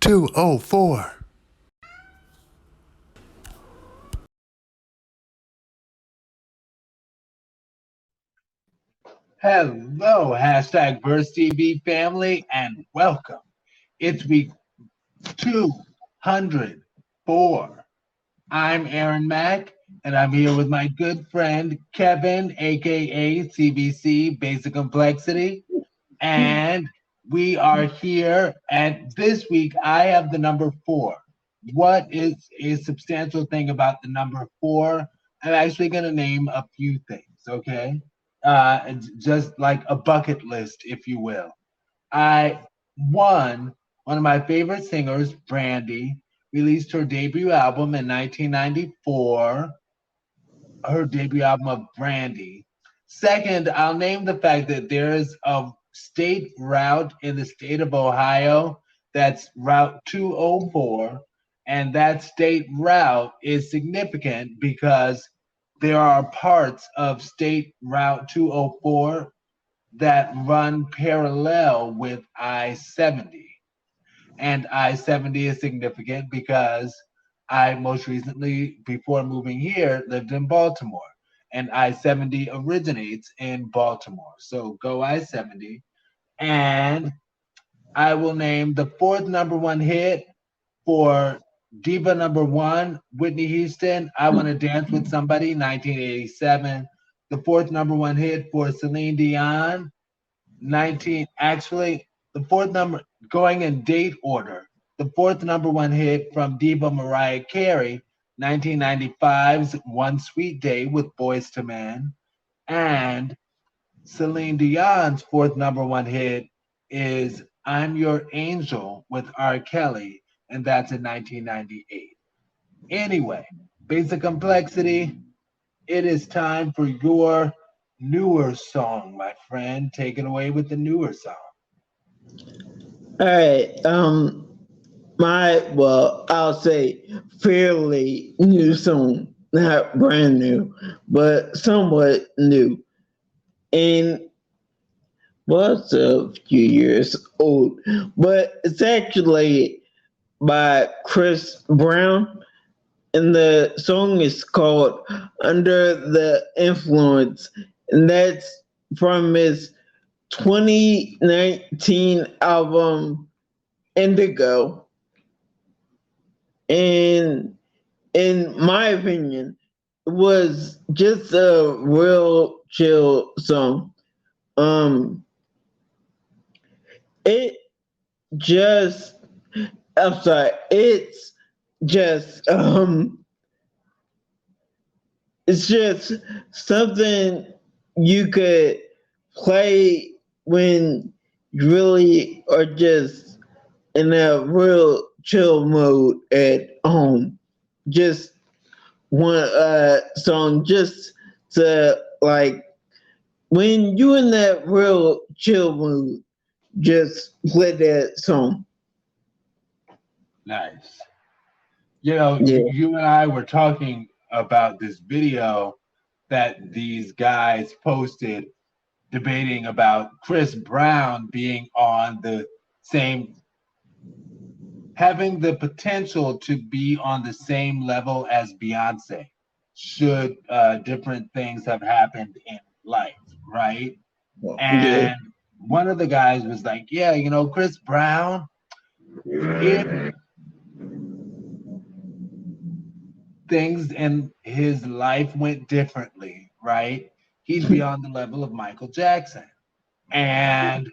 VersTEAv204. Hello, hashtag VersTEAv family, and welcome. It's week 204. I'm Aaron Mack, and I'm here with my good friend Kevin, aka CBC Basic Complexity. And we are here, and this week I have the number 4. What is a substantial thing about the number 4? I'm actually going to name a few things, okay? Just like a bucket list, if you will. One of my favorite singers, Brandy, released her debut album in 1994, her debut album of Brandy. Second, I'll name the fact that there is a state route in the state of Ohio that's Route 204, and that state route is significant because there are parts of State Route 204 that run parallel with I-70. And I-70 is significant because I most recently, before moving here, lived in Baltimore. And I-70 originates in Baltimore. So go I-70. And I will name the 4th number 1 hit for Diva number 1, Whitney Houston, I Want to Dance with Somebody, 1987. The 4th number 1 hit for Celine Dion, the 4th number, going in date order, the 4th number 1 hit from Diva Mariah Carey, 1995's One Sweet Day with Boyz II Men. And Celine Dion's 4th number 1 hit is I'm Your Angel with R. Kelly, and that's in 1998. Anyway, Basic Complexity, it is time for your newer song, my friend. Take it away with the newer song. All right. I'll say fairly new song, not brand new, but somewhat new. And it's a few years old, but it's actually by Chris Brown, and the song is called Under the Influence, and that's from his 2019 album Indigo. And in my opinion, it was just a real chill song. It's just something you could play when you really are just in a real chill mode at home. Just one song just to, like, when you in that real chill mood, just play that song. Nice. You and I were talking about this video that these guys posted debating about Chris Brown being on the same, having the potential to be on the same level as Beyonce should different things have happened in life, right? And one of the guys was like, yeah, Chris Brown, if things in his life went differently, right, he'd be on the level of Michael Jackson. And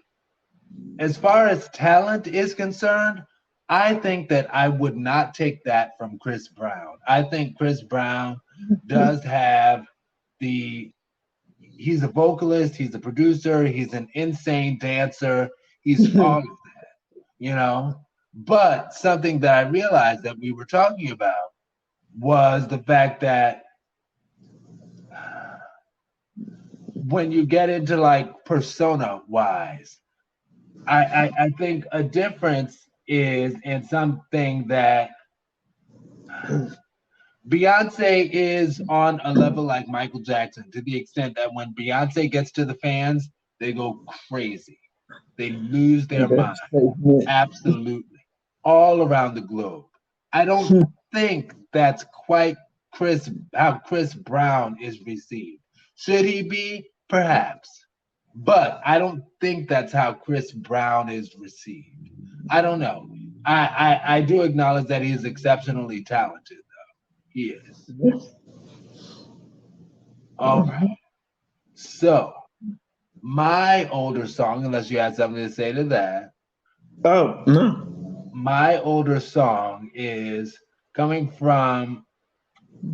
as far as talent is concerned, I think that I would not take that from Chris Brown. I think Chris Brown does have he's a vocalist, he's a producer, he's an insane dancer, he's all of that, But something that I realized that we were talking about was the fact that when you get into like persona wise, I think a difference is in something that Beyonce is on a level like Michael Jackson, to the extent that when Beyonce gets to the fans, they go crazy. They lose their mind. Absolutely. all around the globe. I don't think that's quite how Chris Brown is received. Should he be? Perhaps. But I don't think that's how Chris Brown is received. I don't know. I do acknowledge that he is exceptionally talented, though. He is. All right. So, my older song, unless you had something to say to that. Oh, no. My older song is coming from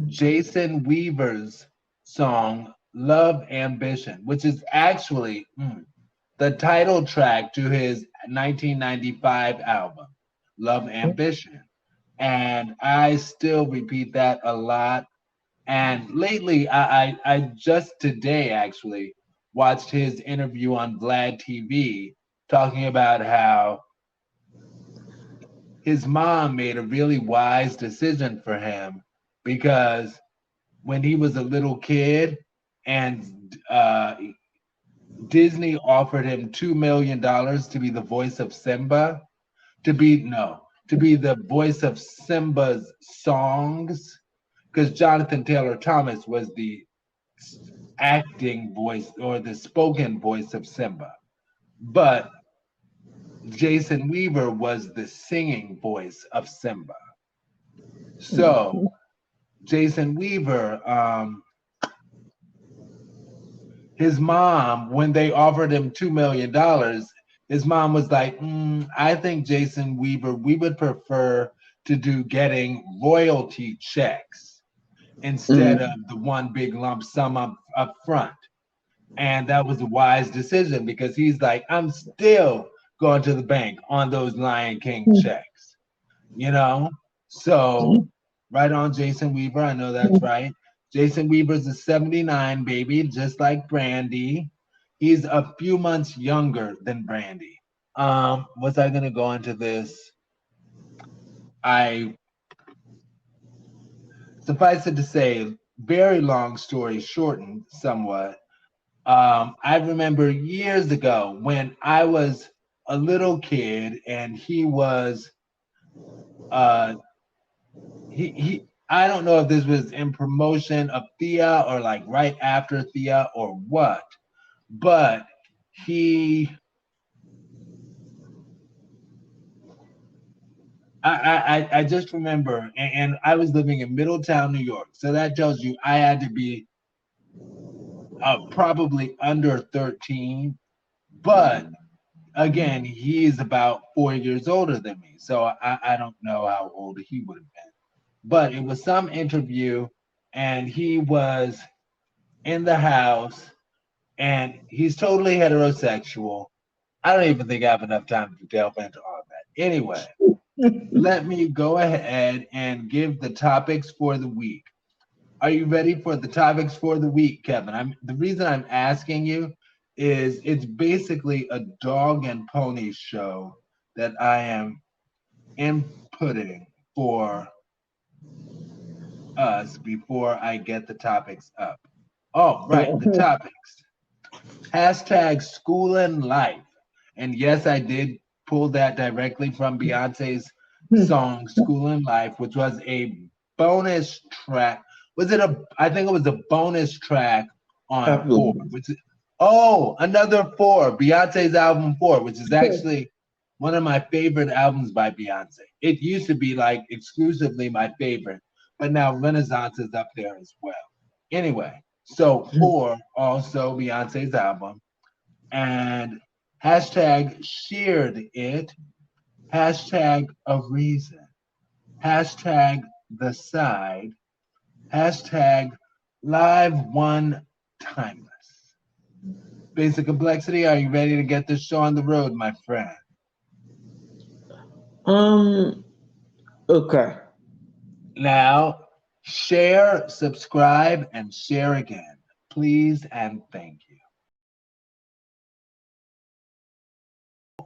Jason Weaver's song Love Ambition, which is actually the title track to his 1995 album, Love Ambition. And I still repeat that a lot. And lately, I just today actually watched his interview on Vlad TV talking about how his mom made a really wise decision for him because when he was a little kid and Disney offered him $2 million to be the voice of Simba, to be the voice of Simba's songs, because Jonathan Taylor Thomas was the acting voice or the spoken voice of Simba. But Jason Weaver was the singing voice of Simba. So Jason Weaver, his mom, when they offered him $2 million, his mom was like, I think Jason Weaver, we would prefer to do getting royalty checks instead of the one big lump sum up front. And that was a wise decision because he's like, I'm still going to the bank on those Lion King checks, you know? So right on, Jason Weaver. I know that's right. Jason Weaver's a 79 baby, just like Brandy. He's a few months younger than Brandy. Was I gonna go into this? Suffice it to say, very long story shortened somewhat. I remember years ago when I was a little kid and he was he I don't know if this was in promotion of Thea or like right after Thea or what, but I just remember, and I was living in Middletown, New York, so that tells you I had to be probably under 13, but again, he's about 4 years older than me, so I don't know how old he would have been. But it was some interview, and he was in the house, and he's totally heterosexual. I don't even think I have enough time to delve into all that. Anyway, let me go ahead and give the topics for the week. Are you ready for the topics for the week, Kevin? The reason I'm asking you is it's basically a dog and pony show that I am inputting for us before I get the topics up. Oh, right, the topics. Hashtag SchoolinLife. And yes, I did pull that directly from Beyonce's song SchoolinLife, which was a bonus track. I think it was a bonus track on 4, another 4, Beyonce's album 4, which is actually one of my favorite albums by Beyonce. It used to be like exclusively my favorite, but now Renaissance is up there as well. Anyway, so 4, also Beyonce's album, and hashtag ShearedIt, hashtag aReason, hashtag the side, hashtag live one timeless. Basic complexity, are you ready to get this show on the road, my friend? Okay. Now, share, subscribe, and share again. Please and thank you.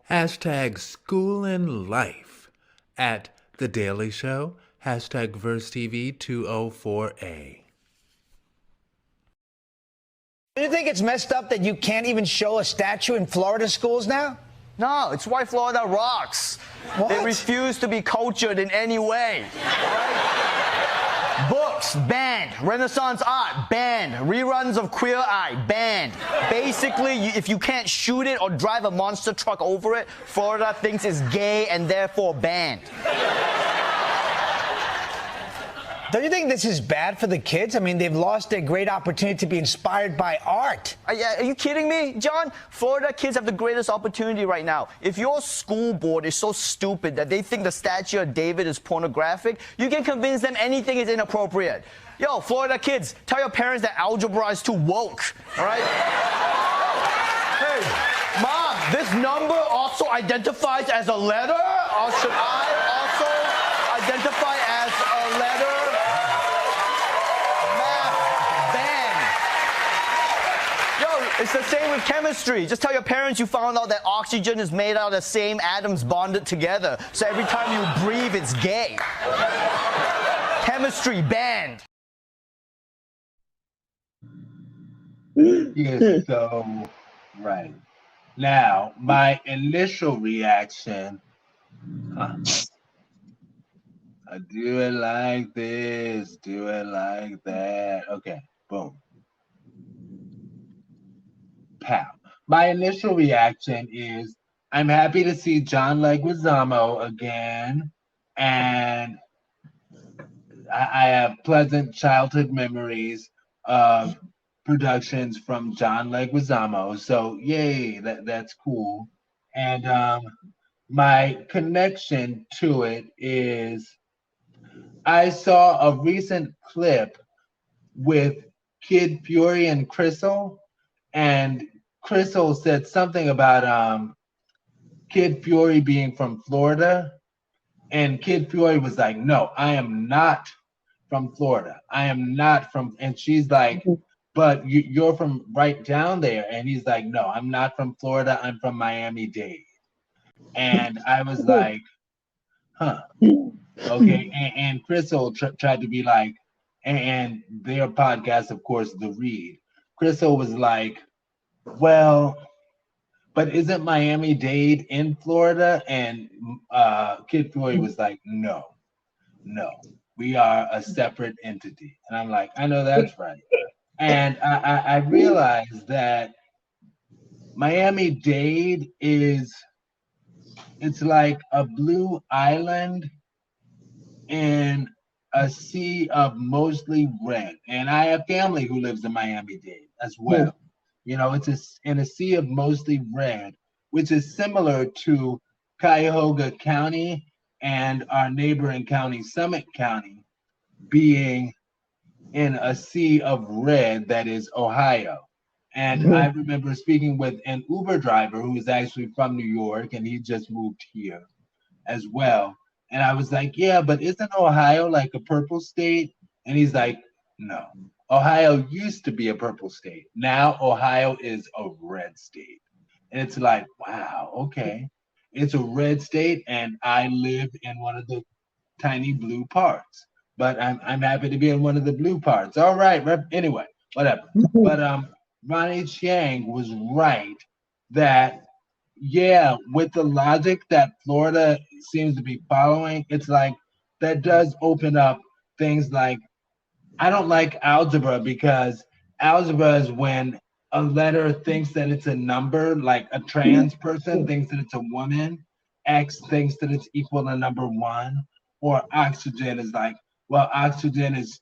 Hashtag SchoolinLife at The Daily Show. Hashtag VersTEAv204. Do you think it's messed up that you can't even show a statue in Florida schools now? No, it's why Florida rocks. What? They refuse to be cultured in any way. Right? Books, banned. Renaissance art, banned. Reruns of Queer Eye, banned. Basically, if you can't shoot it or drive a monster truck over it, Florida thinks it's gay and therefore banned. Don't you think this is bad for the kids? I mean, they've lost their great opportunity to be inspired by art. Are you kidding me, John? Florida kids have the greatest opportunity right now. If your school board is so stupid that they think the statue of David is pornographic, you can convince them anything is inappropriate. Yo, Florida kids, tell your parents that algebra is too woke, all right? Hey, Mom, this number also identifies as a letter? Or should I also identify as a letter? It's the same with chemistry. Just tell your parents you found out that oxygen is made out of the same atoms bonded together. So every time you breathe, it's gay. Chemistry banned. You're so right. Now, my initial reaction, I do it like this, do it like that. Okay, boom. Pow. My initial reaction is I'm happy to see John Leguizamo again, and I have pleasant childhood memories of productions from John Leguizamo. So yay, that's cool. And my connection to it is I saw a recent clip with Kid Fury and Crystal, and Crystal said something about Kid Fury being from Florida, and Kid Fury was like, no, I am not from Florida. I am not from, and she's like, but you're from right down there. And he's like, no, I'm not from Florida. I'm from Miami-Dade. And I was like, huh, okay. And Crystal tried to be like, and their podcast, of course, The Read. Crystal was like, well, but isn't Miami-Dade in Florida? And Kid Fury was like, no, we are a separate entity. And I'm like, I know that's right. And I realized that Miami-Dade it's like a blue island in a sea of mostly red. And I have family who lives in Miami-Dade as well. You know, it's in a sea of mostly red, which is similar to Cuyahoga County and our neighboring county, Summit County, being in a sea of red that is Ohio. And I remember speaking with an Uber driver who is actually from New York, and he just moved here as well. And I was like, yeah, but isn't Ohio like a purple state? And he's like, no. Ohio used to be a purple state. Now Ohio is a red state. And it's like, wow, okay. It's a red state, and I live in one of the tiny blue parts. But I'm happy to be in one of the blue parts. All right, anyway, whatever. But Ronnie Chiang was right that, yeah, with the logic that Florida seems to be following, it's like that does open up things like, I don't like algebra because algebra is when a letter thinks that it's a number, like a trans person thinks that it's a woman, X thinks that it's equal to number 1, or oxygen is like, well, oxygen is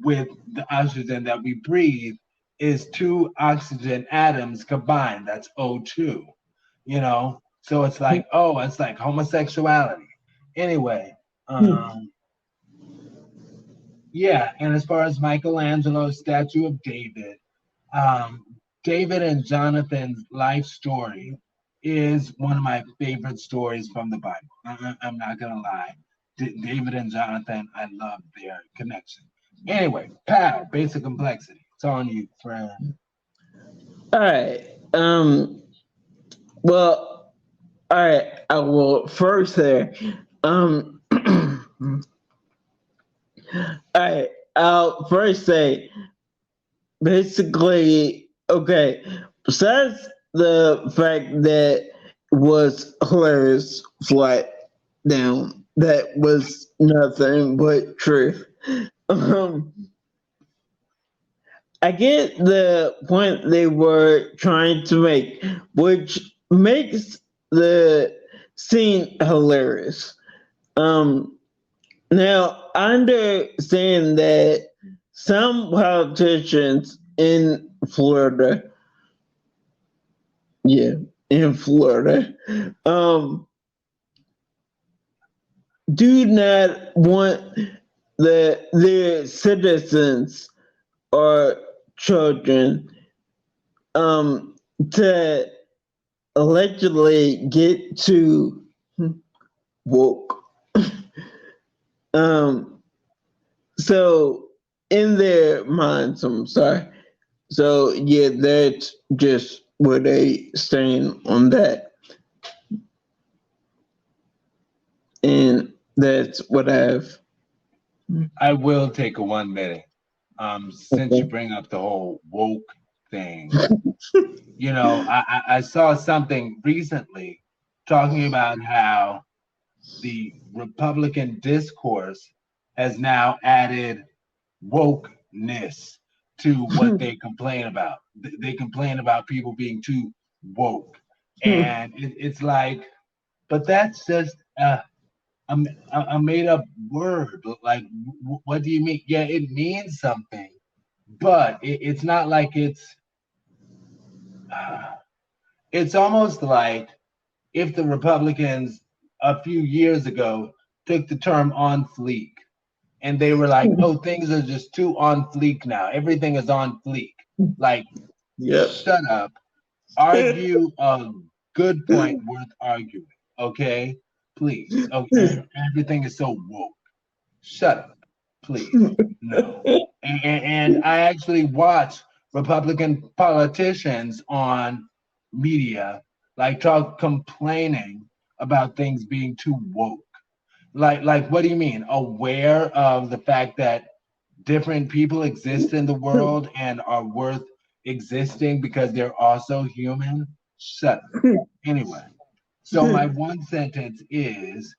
with the oxygen that we breathe is 2 oxygen atoms combined. That's O2, you know? So it's like, oh, it's like homosexuality. Anyway, yeah, and as far as Michelangelo's statue of David, David and Jonathan's life story is one of my favorite stories from the Bible. I'm not gonna lie. David and Jonathan, I love their connection. Anyway, pow, basic complexity. It's on you, friend. All right. Well, all right. I will first say, all right. I'll first say, basically, okay. Besides the fact that it was hilarious flat down. That was nothing but truth. I get the point they were trying to make, which makes the scene hilarious. Now, I understand that some politicians in Florida, do not want their citizens or children to allegedly get too woke. So in their minds, I'm sorry. So yeah, that's just where they stand on that. And that's what I will take a 1 minute. Since Okay. you bring up the whole woke thing, you know, I saw something recently talking about how the Republican discourse has now added wokeness to what they complain about. They complain about people being too woke. And it's like, but that's just a made up word. Like, what do you mean? Yeah, it means something, but it's not like it's almost like if the Republicans a few years ago took the term on fleek and they were like, oh, things are just too on fleek now. Everything is on fleek. Like, Yep. shut up. Argue a good point worth arguing. Okay? Please. Okay. Everything is so woke. Shut up. Please. No. And I actually watch Republican politicians on media like talk complaining about things being too woke. Like what do you mean? Aware of the fact that different people exist in the world and are worth existing because they're also human? Shut up. Anyway, so my one sentence is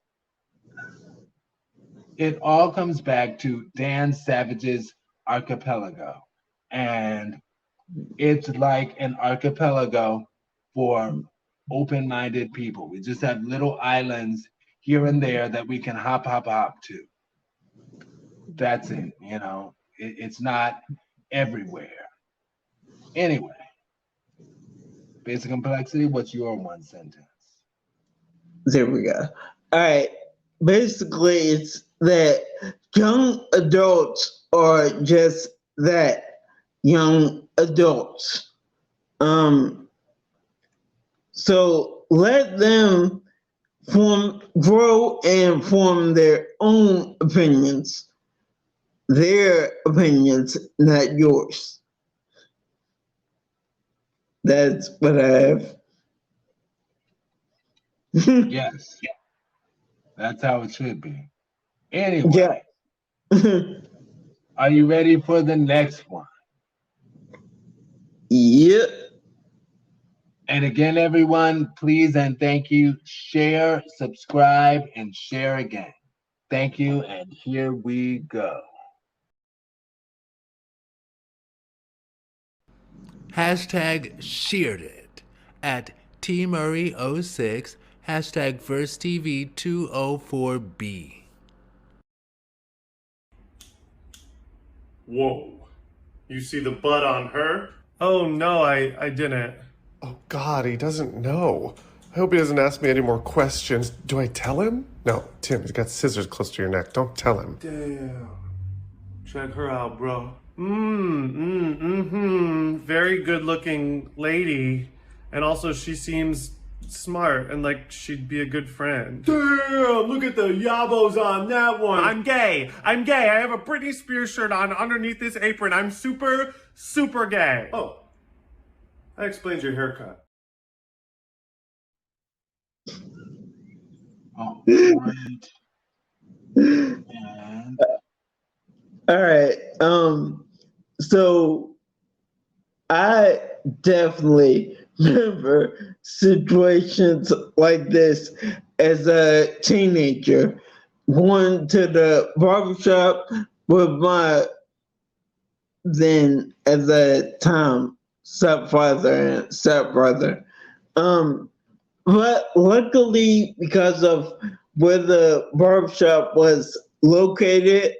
it all comes back to Dan Savage's archipelago. And it's like an archipelago for open-minded people. We just have little islands here and there that we can hop to. That's it, you know. It's not everywhere. Anyway, basic complexity, what's your one sentence? There we go. All right. Basically, it's that young adults are just that, young adults. So let them grow and form their own opinions. Their opinions, not yours. That's what I have. Yes. That's how it should be. Anyway, Yeah. are you ready for the next one? Yep. And again, everyone, please and thank you. Share, subscribe, and share again. Thank you, and here we go. Hashtag ShearedIt at TMurray06, hashtag VersTEAv204 Whoa. You see the butt on her? Oh, no, I didn't. Oh, God, he doesn't know. I hope he doesn't ask me any more questions. Do I tell him? No, Tim, he's got scissors close to your neck. Don't tell him. Damn. Check her out, bro. Very good looking lady. And also, she seems smart and like she'd be a good friend. Damn, look at the yabos on that one. I'm gay. I have a Britney Spears shirt on underneath this apron. I'm super, super gay. Oh, that explains your haircut. Oh, great. And All right. So I definitely remember situations like this as a teenager. Going to the barbershop with my then at that time stepfather and stepbrother. But luckily, because of where the barbershop was located,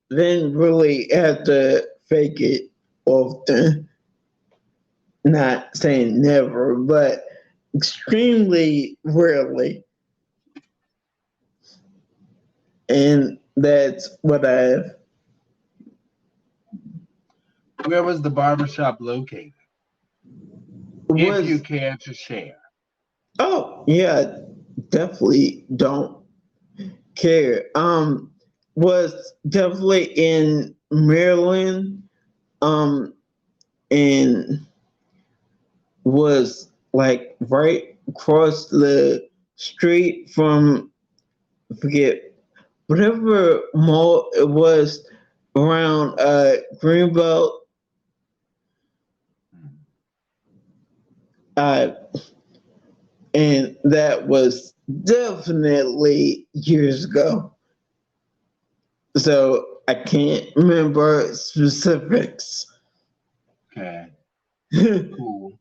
didn't really have to fake it often. Not saying never, but extremely rarely. And that's what I have. Where was the barbershop located? If you care to share. Oh, yeah, definitely don't care. Was definitely in Maryland, and was like right across the street from, I forget, whatever mall it was around Greenbelt. And that was definitely years ago. So I can't remember specifics. Okay. Cool.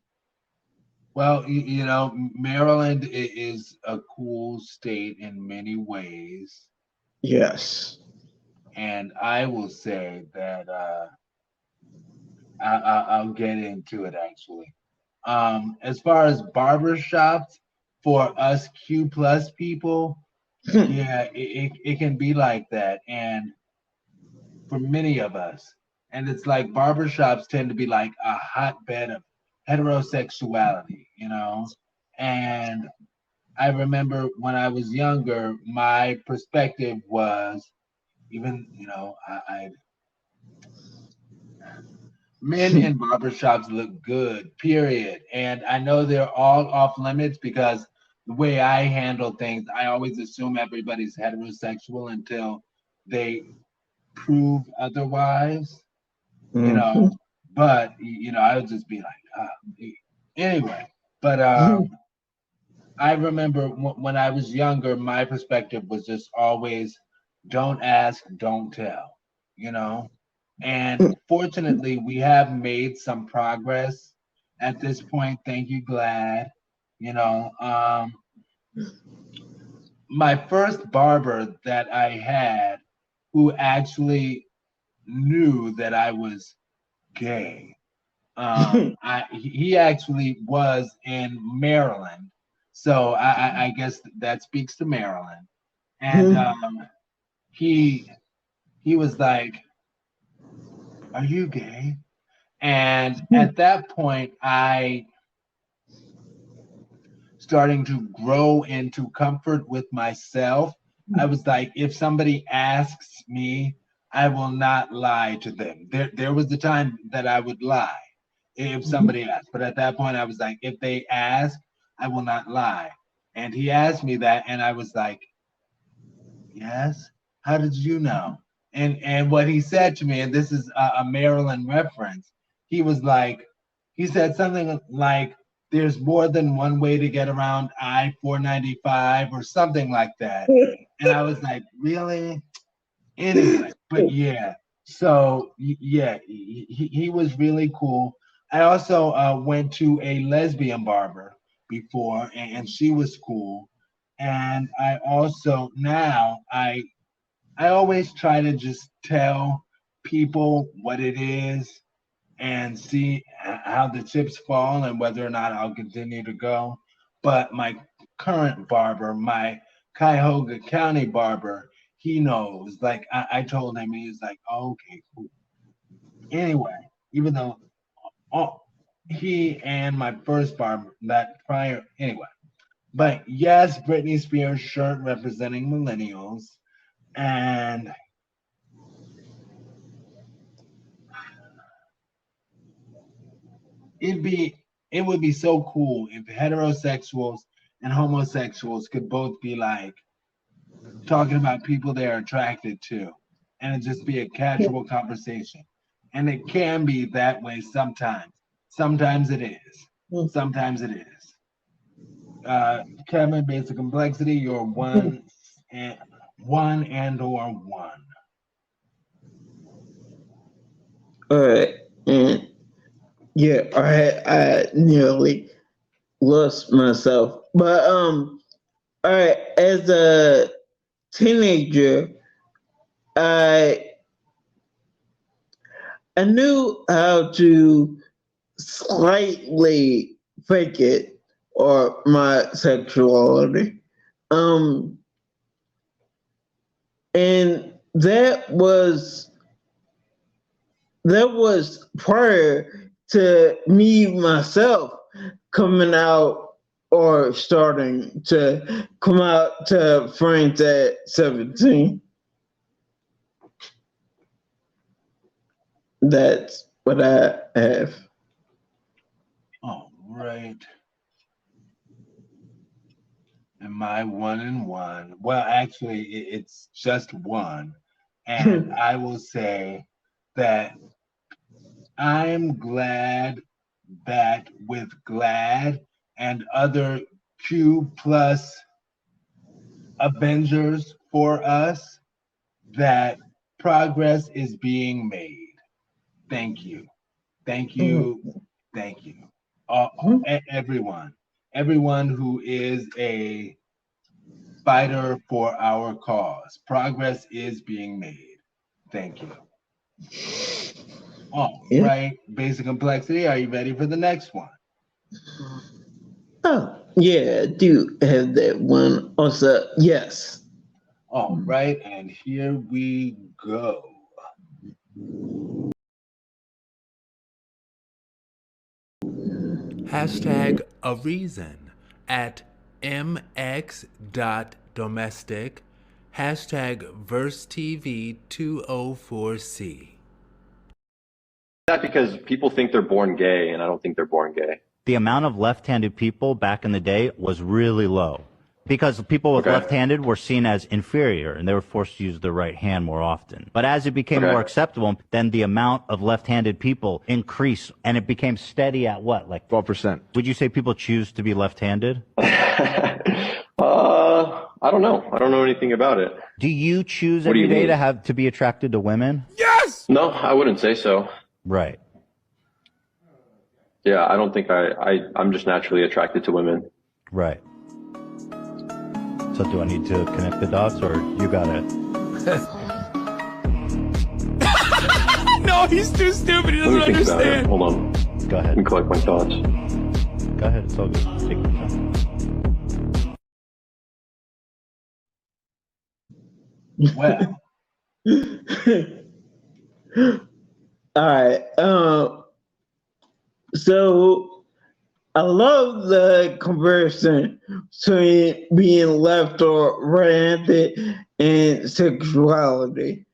Well, you know, Maryland is a cool state in many ways. Yes. And I will say that I'll get into it actually. As far as barbershops, for us Q plus people, yeah, it can be like that. And for many of us, and it's like barbershops tend to be like a hotbed of heterosexuality, you know? And I remember when I was younger, my perspective was even, you know, men in barbershops look good, period. And I know they're all off limits because the way I handle things, I always assume everybody's heterosexual until they prove otherwise, you know. But, you know, I would just be like, anyway. But I remember when I was younger, my perspective was just always don't ask, don't tell, you know? And fortunately, we have made some progress at this point. Thank you, Glad. You know, my first barber that I had who actually knew that I was gay, he actually was in Maryland. So I guess that speaks to Maryland. And he was like, "Are you gay?" And at that point, I starting to grow into comfort with myself. I was like, if somebody asks me, I will not lie to them. There was the time that I would lie if somebody asked, but at that point, I was like, if they ask, I will not lie. And he asked me that, and I was like, yes. How did you know? And what he said to me, and this is a Maryland reference, he said something like, "There's more than one way to get around I-495" or something like that. And I was like, really? Anyway, but yeah. So yeah, he was really cool. I also went to a lesbian barber before, and she was cool. And I also now I always try to just tell people what it is and see how the chips fall and whether or not I'll continue to go. But my current barber, my Cuyahoga County barber, he knows. Like I told him, he's like, oh, okay, cool. Anyway, even though he and my first barber, that prior, anyway. But yes, Britney Spears shirt representing millennials. And it would be so cool if heterosexuals and homosexuals could both be like talking about people they're attracted to and it just be a casual conversation. And it can be that way sometimes. Sometimes it is. Sometimes it is. Kevin, basic complexity, you're and or one. All right, and yeah, I nearly lost myself, but all right, as a teenager, I knew how to slightly fake it or my sexuality. And that was prior to me myself coming out or starting to come out to friends at 17. That's what I have. All right. Am I 1 and 1? Well, actually, it's just one. And I will say that I'm glad that with GLAD and other Q plus Avengers for us, that progress is being made. Thank you. Thank you. Thank you. Everyone who is a fighter for our cause. Progress is being made. Thank you. All right, basic complexity. Are you ready for the next one? Oh, yeah, I do have that one. Also, yes. All right, and here we go. Hashtag aReason at mx.domestic. Hashtag VersTEAv204 That because people think they're born gay, and I don't think they're born gay. The amount of left-handed people back in the day was really low because people with left-handed were seen as inferior and they were forced to use their right hand more often. But as it became more acceptable, then the amount of left-handed people increased and it became steady at what, like 12%. Would you say people choose to be left-handed? I don't know. I don't know anything about it. Do you choose every day to be attracted to women? Yes! No, I wouldn't say so. Right. Yeah, I don't think I'm just naturally attracted to women. Right. So do I need to connect the dots or you got it? No, he's too stupid. He doesn't understand. Hold on. Go ahead. Let me collect my thoughts. Go ahead. It's all good. Take your time. Well. All right. So I love the comparison between being left or right-handed and sexuality.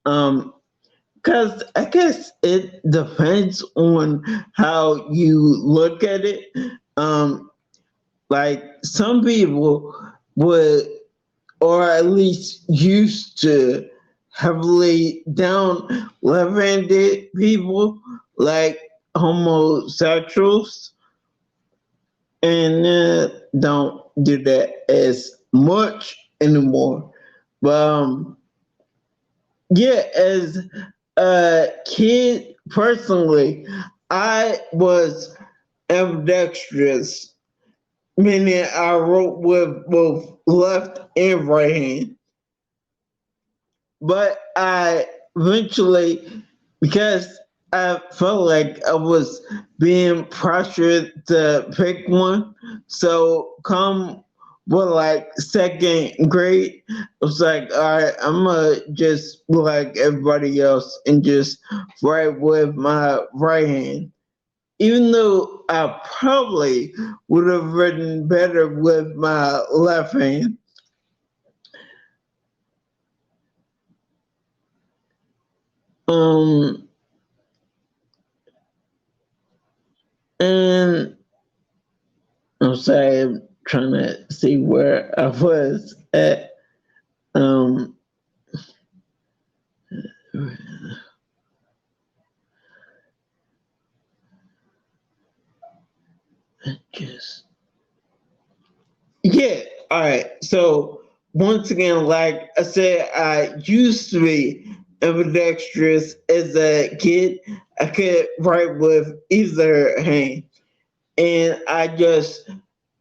Because I guess it depends on how you look at it. Like some people would, or at least used to, heavily down left-handed people, like homosexuals, and don't do that as much anymore. But yeah, as a kid, personally, I was ambidextrous, meaning I wrote with both left and right hand. But I eventually, because I felt like I was being pressured to pick one, so come with like second grade, I was like, all right, I'm gonna just be like everybody else and just write with my right hand. Even though I probably would have written better with my left hand. And I'm sorry, I'm trying to see where I was at. Just yeah. All right. So once again, like I said, I used to be ambidextrous as a kid. I could write with either hand, and I just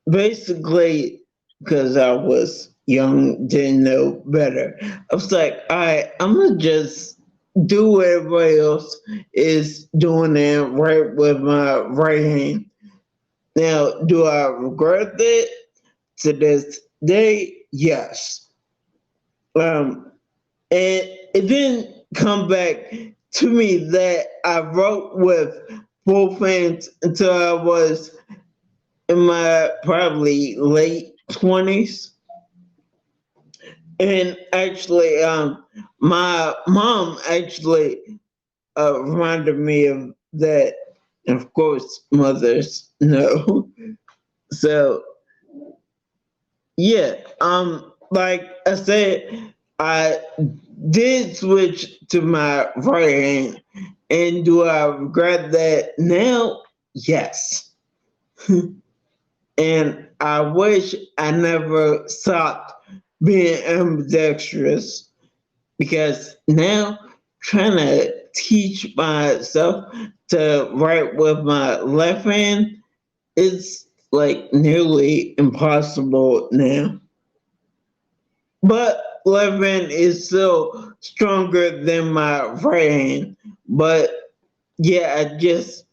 basically, because I was young, didn't know better, I was like, all right, I'm gonna just do what everybody else is doing and write with my right hand. Now, do I regret it? To this day, yes. And it didn't come back to me that I wrote with both hands until I was in my probably late 20s. And actually, my mom actually reminded me of that. And of course, mothers know. So, yeah, like I said, I did switch to my right hand. And do I regret that now? Yes. And I wish I never stopped being ambidextrous, because now trying to teach myself to write with my left hand is like nearly impossible now. But left hand is still stronger than my right hand. But yeah, I just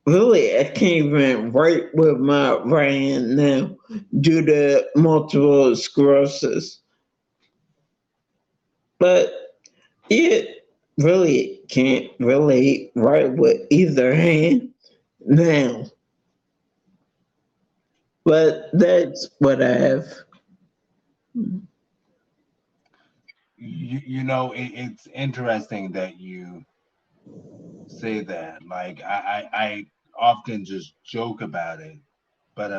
really, I can't even write with my right hand now due to multiple sclerosis. But it really can't really write with either hand now. But that's what I have. You know, it's interesting that you say that. Like I often just joke about it, but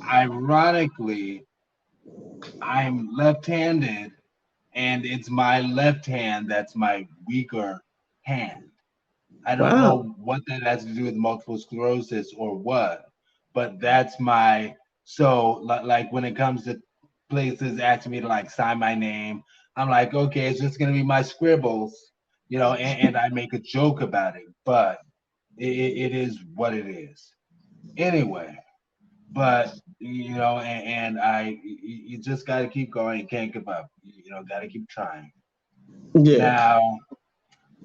ironically, I'm left-handed, and it's my left hand that's my weaker hand. I don't Wow. know what that has to do with multiple sclerosis or what, but that's my like when it comes to places asking me to like sign my name, I'm like, okay, it's just gonna be my scribbles, you know, and I make a joke about it, but it is what it is. Anyway, but you know, and you just got to keep going, can't give up. You know, got to keep trying. Yeah. Now,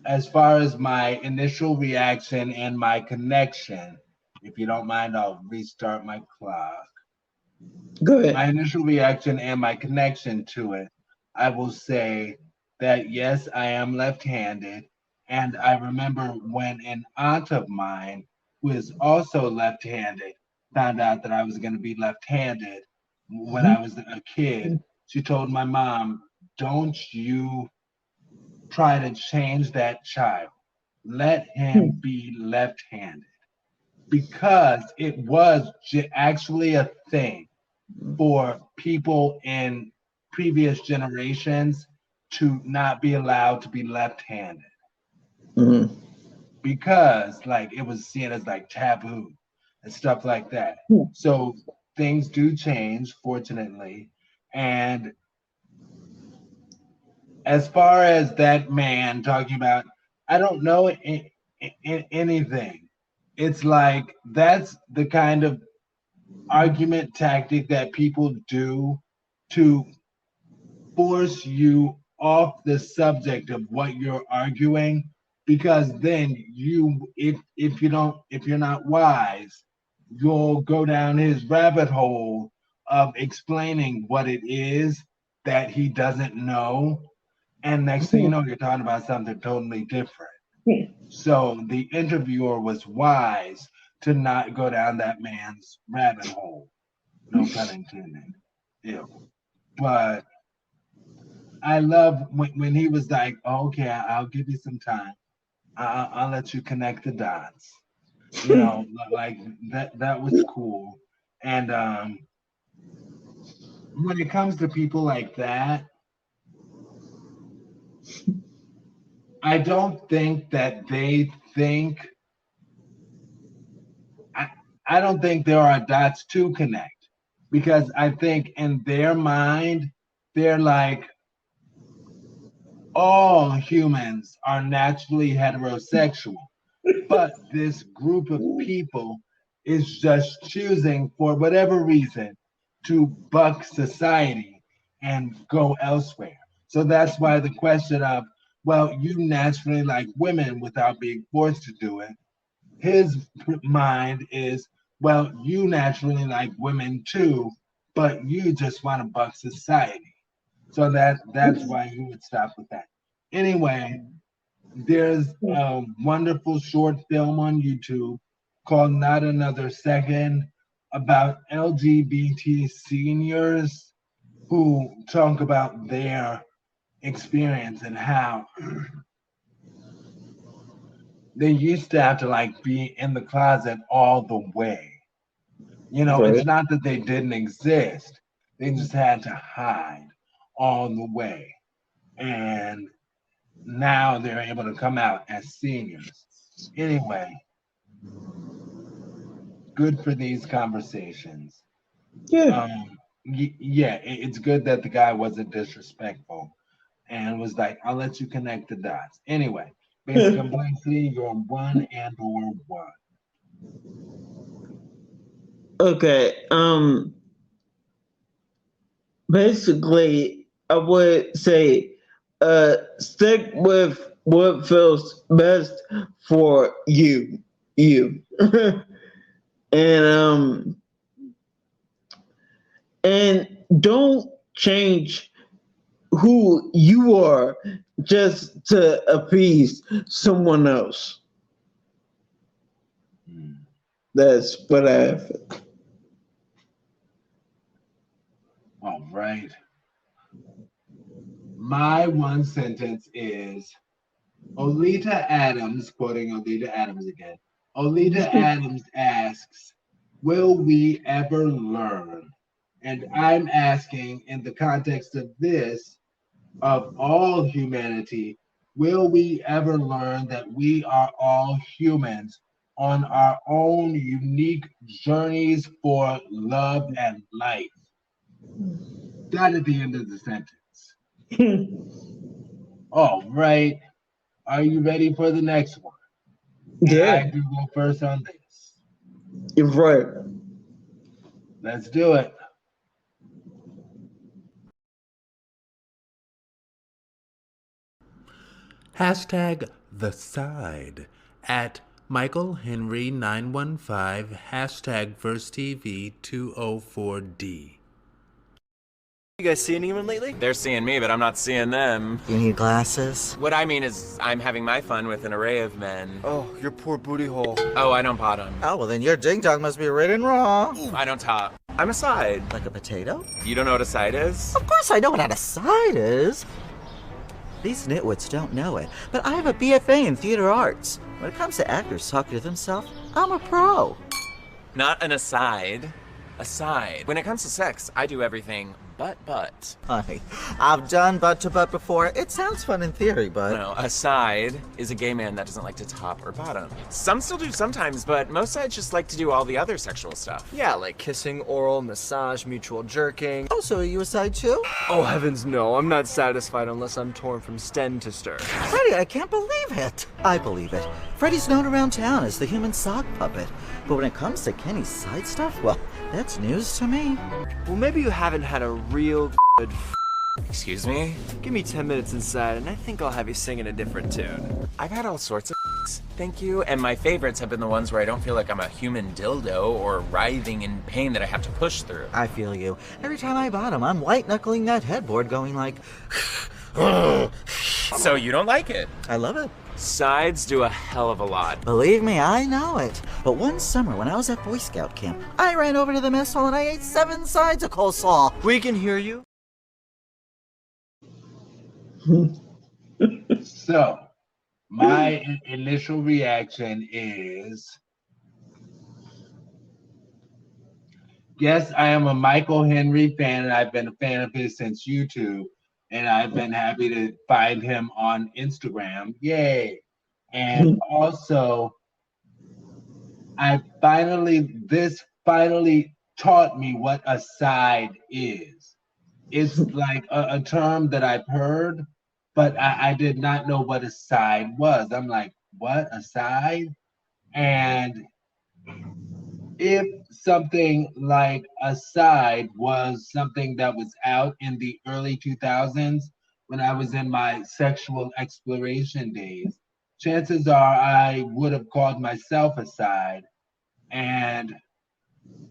as far as my initial reaction and my connection, if you don't mind, I'll restart my clock. Go ahead. My initial reaction and my connection to it, I will say that yes, I am left-handed, and I remember when an aunt of mine, who is also left-handed, found out that I was going to be left-handed when I was a kid. She told my mom, "Don't you try to change that child. Let him be left-handed," because it was actually a thing for people in previous generations to not be allowed to be left-handed, because like it was seen as like taboo and stuff like that. So things do change, fortunately. And as far as that man talking about, I don't know anything. It's like that's the kind of argument tactic that people do to force you off the subject of what you're arguing, because then you if you don't, if you're not wise, you'll go down his rabbit hole of explaining what it is that he doesn't know, and next thing you know, you're talking about something totally different. So the interviewer was wise to not go down that man's rabbit hole. No pun intended. Ew. But I love when he was like, oh, okay, I'll give you some time. I'll let you connect the dots. You know, like that was cool. And when it comes to people like that, I don't think that they think I don't think there are dots to connect, because I think in their mind, they're like, all humans are naturally heterosexual, but this group of people is just choosing, for whatever reason, to buck society and go elsewhere. So that's why the question of, well, you naturally like women without being forced to do it. His mind is, well, you naturally like women too, but you just want to buck society. So that's why he would stop with that. Anyway, there's a wonderful short film on YouTube called Not Another Second about LGBT seniors who talk about their experience and how they used to have to like be in the closet all the way. You know, it's not that they didn't exist, they just had to hide all the way. And now they're able to come out as seniors. Anyway, good for these conversations. Yeah. Yeah, it's good that the guy wasn't disrespectful and was like, I'll let you connect the dots. Anyway, basic complexity, you're 1 and or 1. Okay. Basically, I would say, stick with what feels best for you. and and don't change who you are just to appease someone else. That's what I have. All right. My one sentence is Olita Adams, quoting Olita Adams again. Olita Adams asks, will we ever learn? And I'm asking, in the context of this, of all humanity, will we ever learn that we are all humans on our own unique journeys for love and life? That at the end of the sentence. All right. Are you ready for the next one? Yeah. I do go first on this. You're right. Let's do it. Hashtag the side at Michael Henry 915, hashtag VersTEAv204 You guys see anyone lately? They're seeing me, but I'm not seeing them. You need glasses? What I mean is, I'm having my fun with an array of men. Oh, your poor booty hole. Oh, I don't bottom. Oh, well then your ding dong must be right and wrong. I don't top. I'm a side. Like a potato? You don't know what a side is? Of course I know what a side is. These nitwits don't know it, but I have a BFA in theater arts. When it comes to actors talking to themselves, I'm a pro. Not an aside. A side. When it comes to sex, I do everything but. Honey, I've done butt to butt before. It sounds fun in theory, but... No, a side is a gay man that doesn't like to top or bottom. Some still do sometimes, but most sides just like to do all the other sexual stuff. Yeah, like kissing, oral, massage, mutual jerking. Oh, so are you a side too? Oh, heavens no. I'm not satisfied unless I'm torn from stem to stern. Freddie, I can't believe it. I believe it. Freddie's known around town as the human sock puppet. But when it comes to Kenny's side stuff, well, that's news to me. Well, maybe you haven't had a real good Excuse me? Give me 10 minutes inside, and I think I'll have you singing a different tune. I've had all sorts of thank you, and my favorites have been the ones where I don't feel like I'm a human dildo or writhing in pain that I have to push through. I feel you. Every time I bottom, I'm white-knuckling that headboard going like... So you don't like it? I love it. Sides do a hell of a lot. Believe me, I know it. But one summer when I was at Boy Scout camp, I ran over to the mess hall and I ate 7 sides of coleslaw. We can hear you. So, my initial reaction is, yes, I am a Michael Henry fan, and I've been a fan of his since YouTube, and I've been happy to find him on Instagram. Yay! And also, this finally taught me what a side is. It's like a term that I've heard, but I did not know what a side was. I'm like, what, a side? And if something like a side was something that was out in the early 2000s when I was in my sexual exploration days, chances are I would have called myself a side. And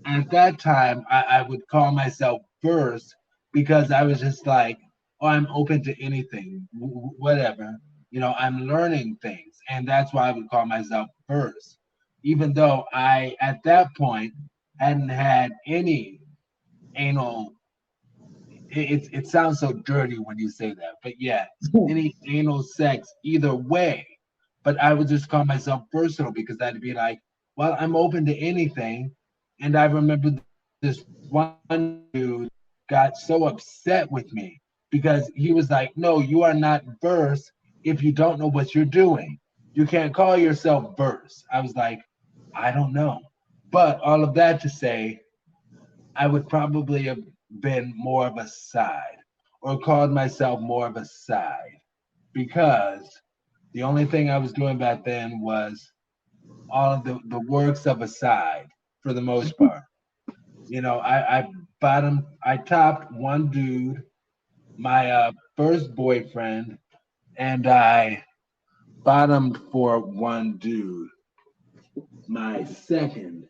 at that time, I would call myself Verse because I was just like, oh, I'm open to anything, whatever. You know, I'm learning things. And that's why I would call myself Verse, even though I, at that point, hadn't had any anal. It sounds so dirty when you say that, but yeah, any anal sex either way. But I would just call myself versatile because I'd be like, well, I'm open to anything. And I remember this one dude got so upset with me because he was like, no, you are not verse if you don't know what you're doing. You can't call yourself verse. I was like, I don't know. But all of that to say, I would probably have been more of a side or called myself more of a side because the only thing I was doing back then was all of the works of a side for the most part. You know, I topped one dude, my first boyfriend, and I bottomed for one dude, my second.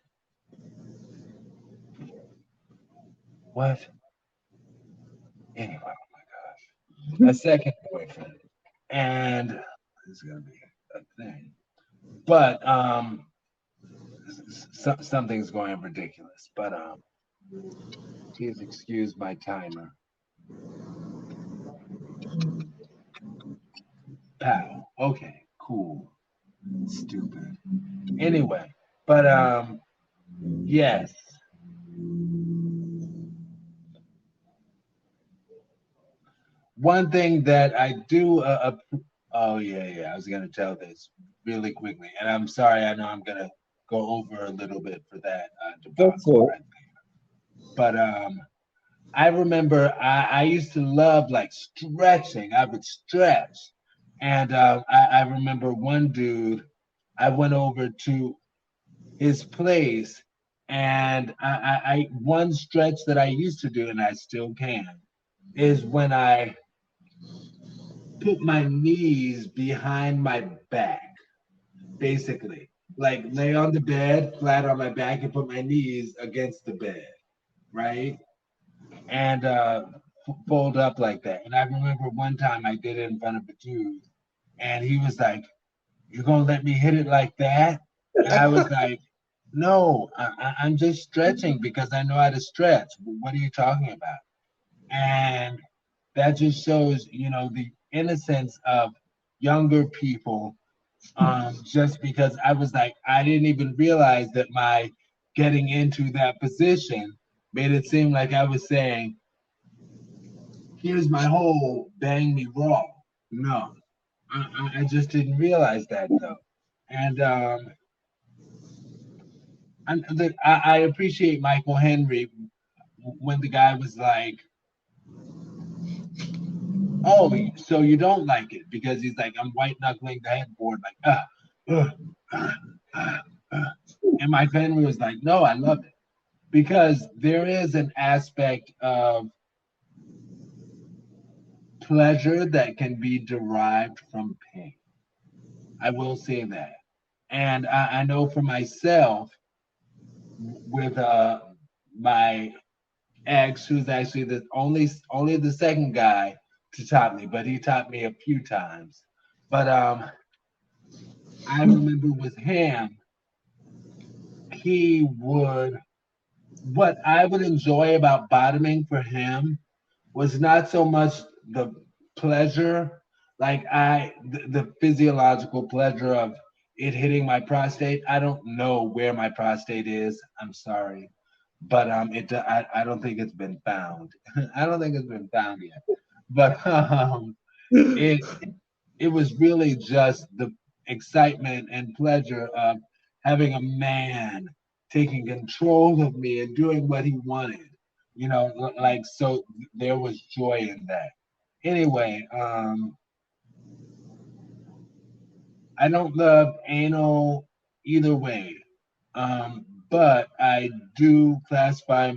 What? Anyway, oh my gosh, my second boyfriend, and this is gonna be a thing. But something's going ridiculous. But please excuse my timer. Pow. Okay, cool. Stupid. Anyway, but yes. One thing that I do oh yeah, I was gonna tell this really quickly, and I'm sorry, I know I'm gonna go over a little bit for that but I remember I used to love like stretching. I would stretch, and I remember one dude. I went over to his place, and I one stretch that I used to do, and I still can, is when I put my knees behind my back, basically. Like lay on the bed, flat on my back, and put my knees against the bed, right? And fold up like that. And I remember one time I did it in front of a dude, and he was like, "You're gonna let me hit it like that?" And I was like, "No, I'm just stretching because I know how to stretch. What are you talking about?" And that just shows, you know, the innocence of younger people. Just because I was like, I didn't even realize that my getting into that position made it seem like I was saying, here's my hole, bang me raw. No, I just didn't realize that though. And I appreciate Michael Henry when the guy was like, oh, so you don't like it because he's like, I'm white knuckling the headboard like, and Mike Henry was like, no, I love it because there is an aspect of pleasure that can be derived from pain. I will say that. And I know for myself, with my ex, who's actually the only the second guy to top me, but he topped me a few times. But I remember with him, what I would enjoy about bottoming for him was not so much the pleasure, like the physiological pleasure of it hitting my prostate. I don't know where my prostate is. I'm sorry, but I don't think it's been found. I don't think it's been found yet. But it was really just the excitement and pleasure of having a man taking control of me and doing what he wanted. You know, like, so there was joy in that. Anyway, I don't love anal either way. But I do classify,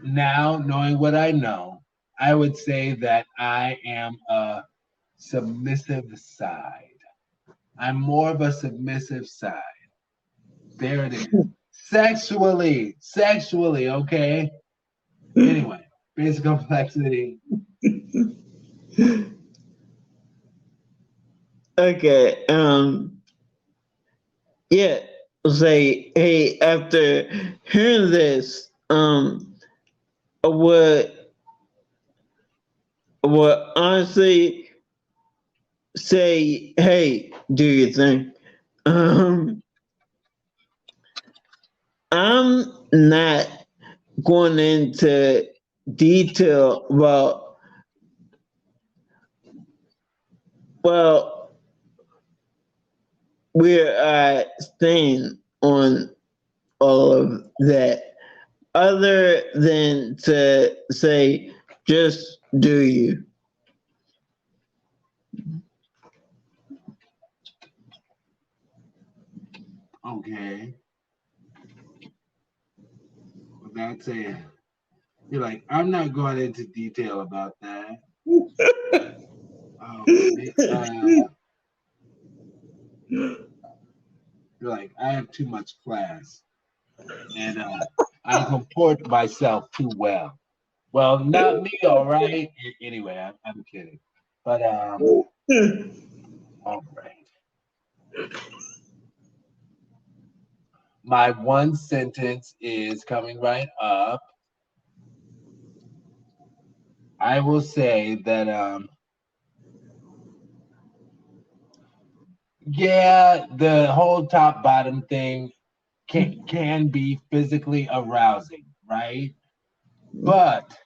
now knowing what I know, I would say that I am a submissive side. I'm more of a submissive side. There it is. Sexually, okay? Anyway, basic complexity. Okay, yeah, say, hey, after hearing this, I would honestly say, hey, do your thing. I'm not going into detail about, well, where I stand on all of that, other than to say, just do you. Okay. Well, that's it. You're like, I'm not going into detail about that. You're like, I have too much class, and I comport myself too well. Well, not me, all right. Anyway, I'm kidding, but all right. My one sentence is coming right up. I will say that yeah, the whole top bottom thing can be physically arousing, right? But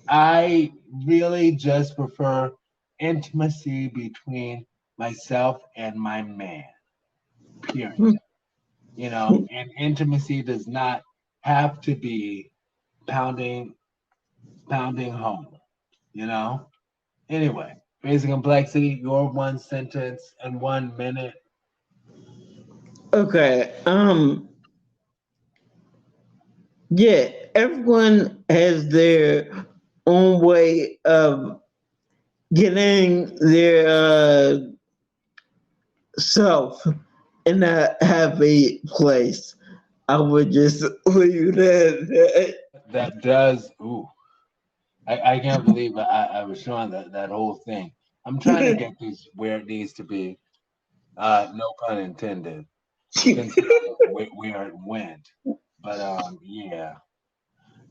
I really just prefer intimacy between myself and my man. Period. You know, and intimacy does not have to be pounding home, you know? Anyway, basic complexity, your one sentence and 1 minute. Okay, yeah, everyone has their own way of getting their self in a happy place. I would just leave that. That does, ooh. I can't believe I was showing that whole thing. I'm trying to get this where it needs to be. No pun intended. Where it went. But yeah.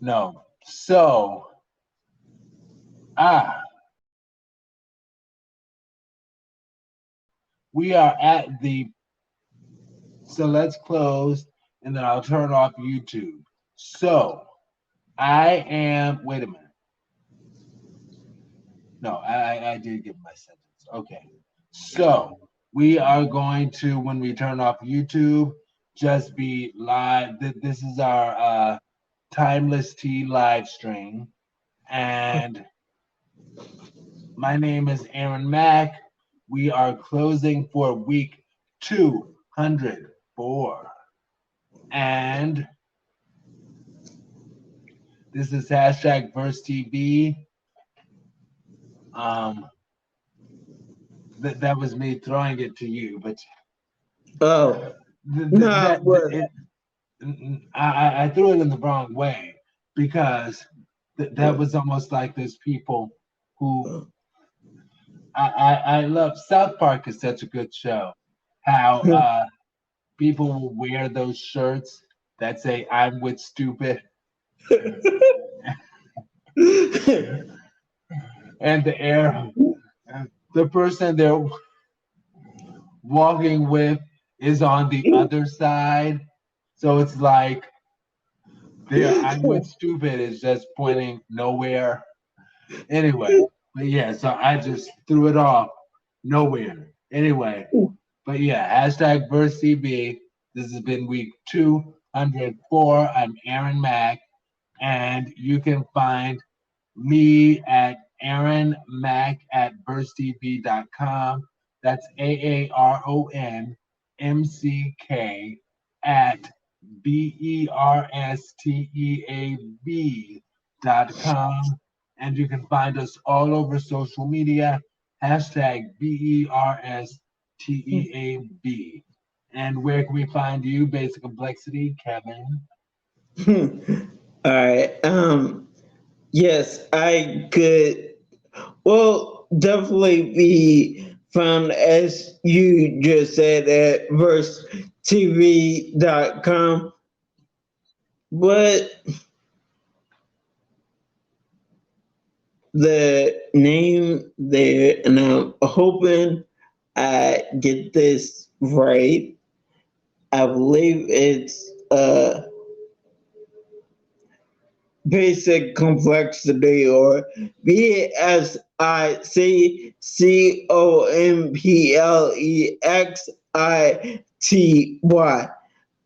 No. So we are at so let's close and then I'll turn off YouTube. So I am, wait a minute. No, I did give my sentence. Okay. So we are going to, when we turn off YouTube, just be live. This is our Timeless Tea live stream. And my name is Aaron Mack. We are closing for week 204. And this is hashtag VersTEAv204. That was me throwing it to you, but I threw it in the wrong way because that was almost like those people who I love. South Park is such a good show. How people will wear those shirts that say "I'm with stupid," and the person they're walking with is on the other side. So it's like I'm with stupid is just pointing nowhere. Anyway, but yeah, so I just threw it off nowhere. Anyway, But yeah, hashtag VersTEAv204. This has been week 204. I'm Aaron Mack, and you can find me at Aaron Mack at VersTEAv.com. That's AARONMCK at BersTEAv.com. And you can find us all over social media, hashtag BersTEAv. And where can we find you, Basic Complexity, Kevin? All right. Yes, I could. Well, definitely be found as you just said at VersTEAv.com. But the name there, and I'm hoping I get this right. I believe it's basic complexity, or BSICCOMPLEXITY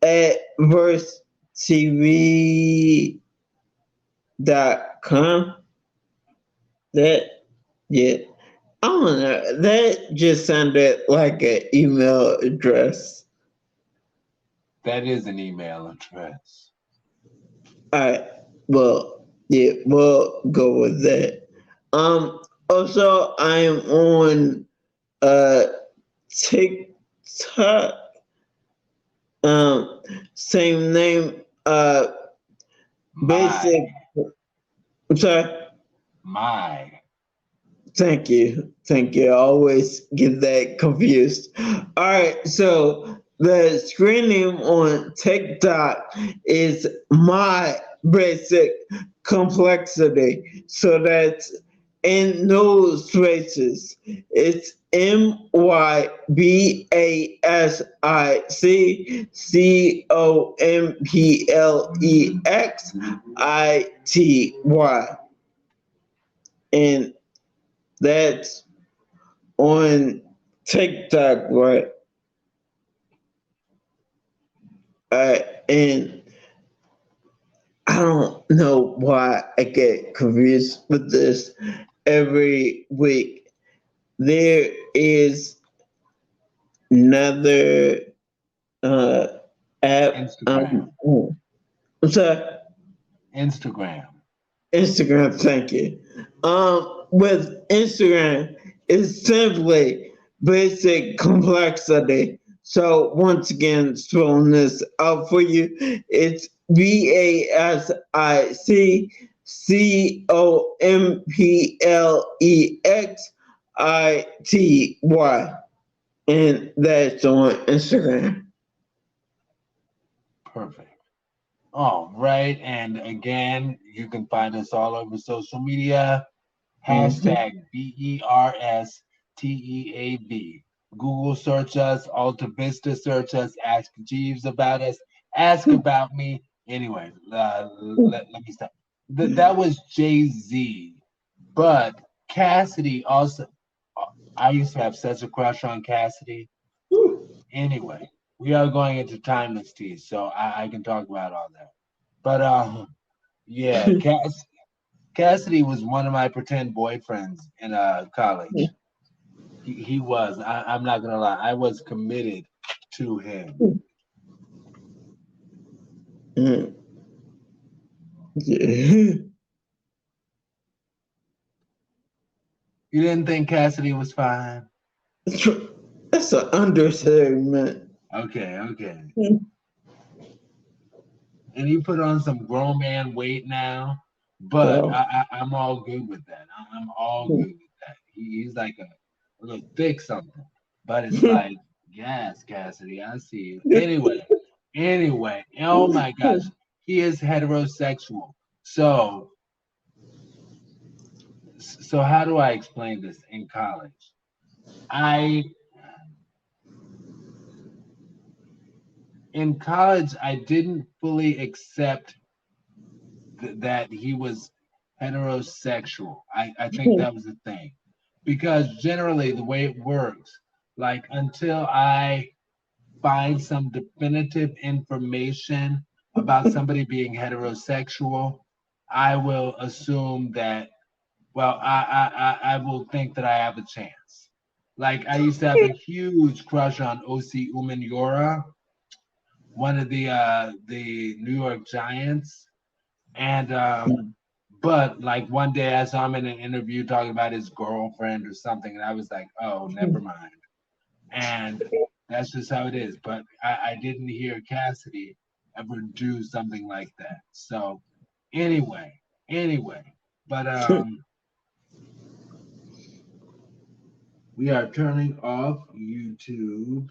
at VersTEAv.com. That, yeah, I don't know. That just sounded like an email address. That is an email address. All right. Well, yeah, we'll go with that. Also, I am on TikTok. Same name. Basic. I'm sorry. Thank you. I always get that confused. All right, so the screen name on TikTok is My Basic Complexity. So that's in no spaces. It's MYBASICCOMPLEXITY. And that's on TikTok, right? And I don't know why I get confused with this every week. There is another app. Instagram. I'm sorry. Instagram, thank you. With Instagram, it's simply basic complexity. So once again, spelling this out for you, it's BASICCOMPLEXITY, and that's on Instagram. perfect. All right, and again, you can find us all over social media. Hashtag BersTEAv. Google search us, Alta Vista search us, ask Jeeves about us, ask about me. Anyway, let me stop. That was Jay-Z, but Cassidy also. I used to have such a crush on Cassidy. Anyway, we are going into timeless tea, so I can talk about all that. But yeah, Cassidy was one of my pretend boyfriends in college. He was. I'm not gonna lie. I was committed to him. You didn't think Cassidy was fine? That's an understatement. Okay. And you put on some grown man weight now, but I'm all good with that. I'm all good with that. He's like a little thick something, but it's like, yes, Cassidy, I see you. Anyway, oh my gosh, he is heterosexual. So how do I explain this in college? In college, I didn't fully accept that he was heterosexual. I think that was the thing. Because generally, the way it works, Like until I find some definitive information about somebody being heterosexual, I will assume that, well, I will think that I have a chance. Like I used to have a huge crush on O.C. Umenyiora, one of the New York Giants. And but like one day I saw him in an interview talking about his girlfriend or something, and I was like, oh, never mind. And that's just how it is. But I didn't hear Cassidy ever do something like that. So anyway, but we are turning off YouTube.